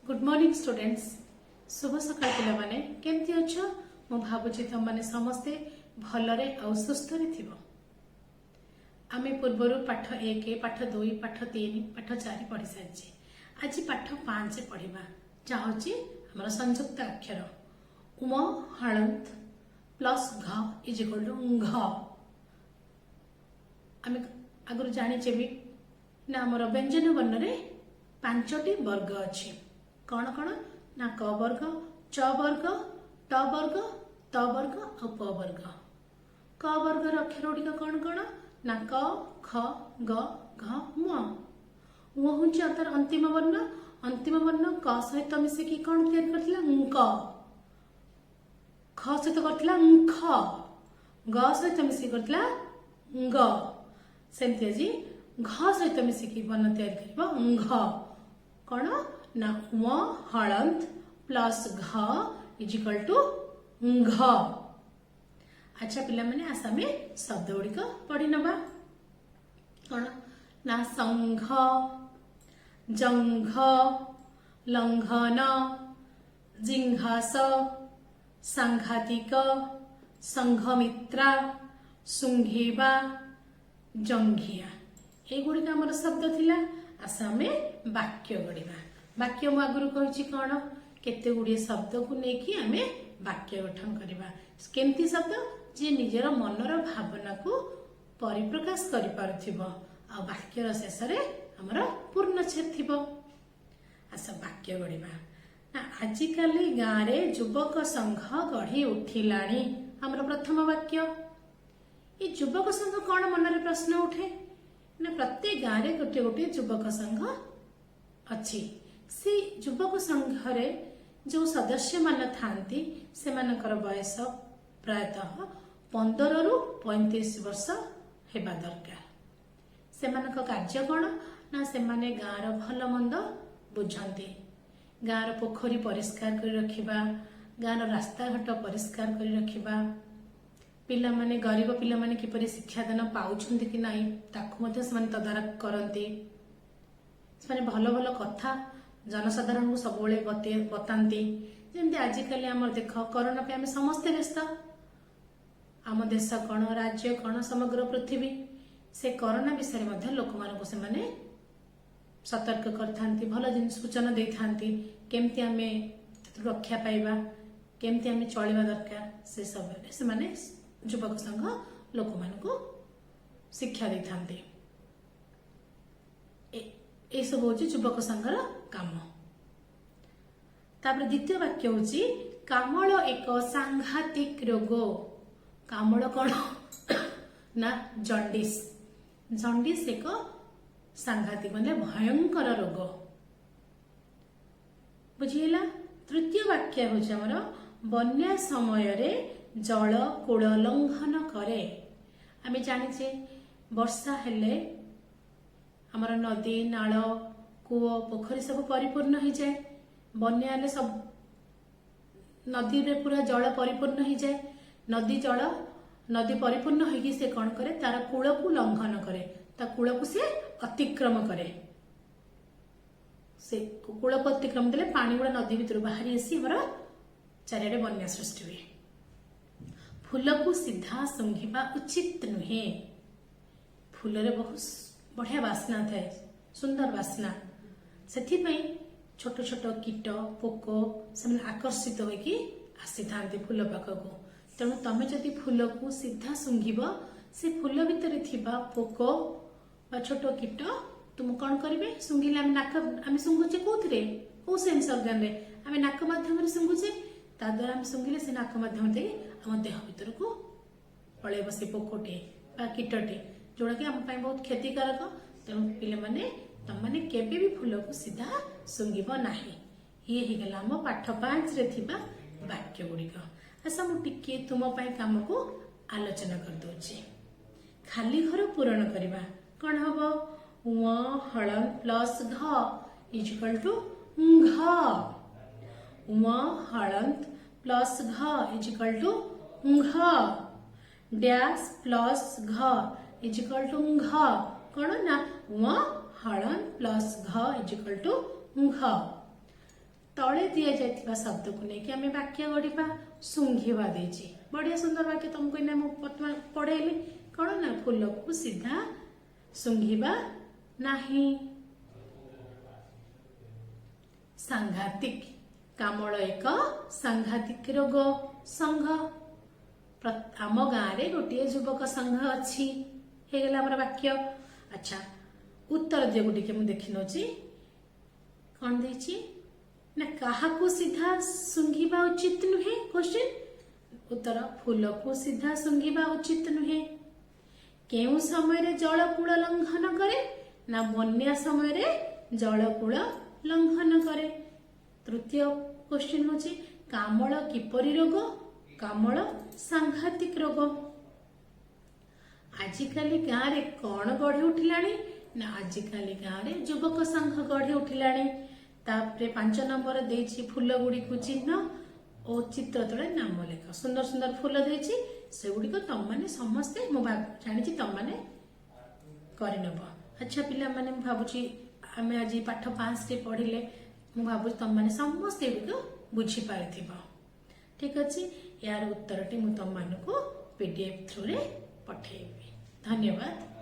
Good morning students शुभ सकाळ पिला माने केमती अछ मु भाबुची तुम माने समस्ते भलरे आ सुस्थ रे थिबो। आमे पूर्वरु पाठ 1 पाठ 2 पाठ 3 पाठ 4 पढ़ी सारिछे। आज पाठ 5 पढ़िबा चाहूची हमर संयुक्त अक्षर उम हलंत प्लस घ इज इक्वल टू घ। आमे आगुर जानिछे भी ना हमर व्यंजन वर्ण रे 5टी वर्ग अछि। कौन कौन ना क वर्ग च वर्ग ट वर्ग त वर्ग और प वर्ग। क वर्ग अक्षर गुड़िक कौन कौन ना क ख ग घ म हूँ तार अंतिम वर्ण क सहित मिसिकी कौन तैयार करथिला क ख सहित करथिला ख ग सहित मिसिकी करथिला ग सेमती आज घ सहित मिसिकी वर्ण तैयार करबा घ कौन ना उम हलंत प्लस घ इज इक्वल टू घ। अच्छा पिला माने आसामी शब्द गुड़िक पढ़ी नबा कौन ना संघ जंघ लंघन जिंघास सांघातिक संघमित्रा सुंघेबा जंघिया ये गुड़िक आमर शब्द थिला। आसामे वाक्य गढ़ा वाक्य मु आगुरी कही कौन केते गुड़िए शब्द को लेकिन आमे वाक्य गठन करवा केमती शब्द जे निजर मनर भावना को परिप्रकाश करि पारुथिबो आ वाक्यर शेष रे हमर पूर्णच्छेद थिबो। आसा वाक्य गढ़ा आजिकाली गाँव रे युवक संघ गढ़ी उठिलाणी हमर प्रथम वाक्य। ये युवक संघ कौन मन रे प्रश्न उठे ना प्रत्येक गाँव रे गोटे गोटे युवक संघ अच्छी से युवक संघ रे जो सदस्य मान थांती से मानकर बयस प्रायतः 15 रु 35 वर्ष हेबा दरकार। से मानक कार्य कौन ना से माने गाँव भल मंद बुझंती गाँव पोखरी परिष्कार कर रखिबा गाँव रास्ता घाट परिष्कार कर रखिबा पिला माने गरीब पिला माने किपरि शिक्षादान पाउछन्ति कि नाही ताकु मध्ये से माने तदारक करंती से माने भल भल कथा जनसाधारण को सब बताती जमी आजिकल आम देख कोरोना पे आम समस्ते व्यस्त आम देश कौन राज्य कौन समग्र पृथ्वी से कोरोना विषय में लोक मान से सतर्क करथांती भल जिन सूचना दे थांती केमती आम रक्षा पाइबा केमती आम चलवा दरकार से सब से माने युवक संघ लोक मान को शिक्षा दे थांती। ये सब हूँ युवक संघर काम। तापर द्वितीय वाक्य हूँ कामल एक सांघातिक रोग। कामल कौन ना जंडिस जंडिस एक सांघातिक माने भयंकर रोग बुझीला। तृतीय वाक्य हूँ आमर बन्या समय रे जल कूल लंघन करे। आमे जानिचे वर्षा हेले हमर नदी नाल कूओ पोखरी सब परिपूर्ण हो जाए बन्या हेले सब नदी रे पूरा जल परिपूर्ण हो जाए नदी परिपूर्ण होगी से कौन करे तार कूल को लंघन करे ता कूल को से अतिक्रम करे से कूल को अतिक्रम देले पानी गुड़ा नदी भीतर बाहरी आसी हमर चारियाडे बन्या सृष्टि हुए। फूल को सीधा सुंघिबा उचित नुहे। फूल रे बहुत बढ़िया बास्ना थाए सुंदर बास्ना से छोट छोट कीट पोक से आकर्षित होगी आसी था फूल पाखक तेणु तुम जदि फूल को सीधा सुंघिब से फूल भितर थिबा पोक बा छोट कीट तुम कौन करेंगे सुंघिले आम सुंघुचे कौन कौ सेन्स अर्गान आम नाक मध्यम सुंघुचे ताद्वारा आम सुंघिले से नाक मध्यम आम देह भीतर को पलैब से पोकटे कीटटे जोड़ा कि आम बहुत क्षतिकारक तेणु पे तुमने केबे भी फूल को सीधा सुंघिब नाही। ये हिगला आम पाठ 5 रे थिबा वाक्य गुड़िक। आसा मुझे तुम काम को आलोचना कर दोचे। खाली घर पूरण करवा कौन हम उम हलन प्लस घ इज इक्वल टू घ। उम हलंत प्लस घ इज इक्वल टू घ। डैश प्लस घ इज इक्वल टू घ कौन ना व हलन प्लस घ इज इक्वल टू घ तले दि जाइथिबा शब्द को लेकिन आम वाक्य गढ़ा सुंघिबा देछि बढ़िया सुंदर वाक्य तुमको इना पढ़ेली कौन ना फूल को सीधा सुंघिबा नाही सांघातिक कामल एक सांघातिक रोग संघ आम गाँव रे गोटे युवक संघ अच्छी हेगला हमर वाक्य अच्छा उत्तर दियो गुटे मु देखि नोची कौन देछि ना काहाकू सीधा सुंघिबा उचित नुहे क्वेश्चन उत्तर फूल को सीधा सुंघिबा उचित नुहे केउ समय रे जलकूल लंघन करे ना बन्या समय रे जलकूल लंघन करे तृतीय क्वेश्चन होची कामल किपरि रोग कामल सांघातिक रोग आजिकाली गाँव रे कौन गढ़ी उठिलाणी ना आजिकाली गाँव रे युवक संघ गढ़ी उठिलाणी तापरे 5 नंबर देछि फूल गुडी को चिन्ह और चित्र तले नाम लेख सुंदर सुंदर फूल देछि से गुडी को तम माने समस्ते मो जानि तम माने करिनब अच्छा पिला माने भाबुची आमे आज पाठ 5 रे पढ़िले मु भाबु तम माने समस्ते गुडी बुझी पारिथिबो ठीक अछि यार उत्तरटी मु तम मानको पीडीएफ थ्रू रे पठेबी धन्यवाद।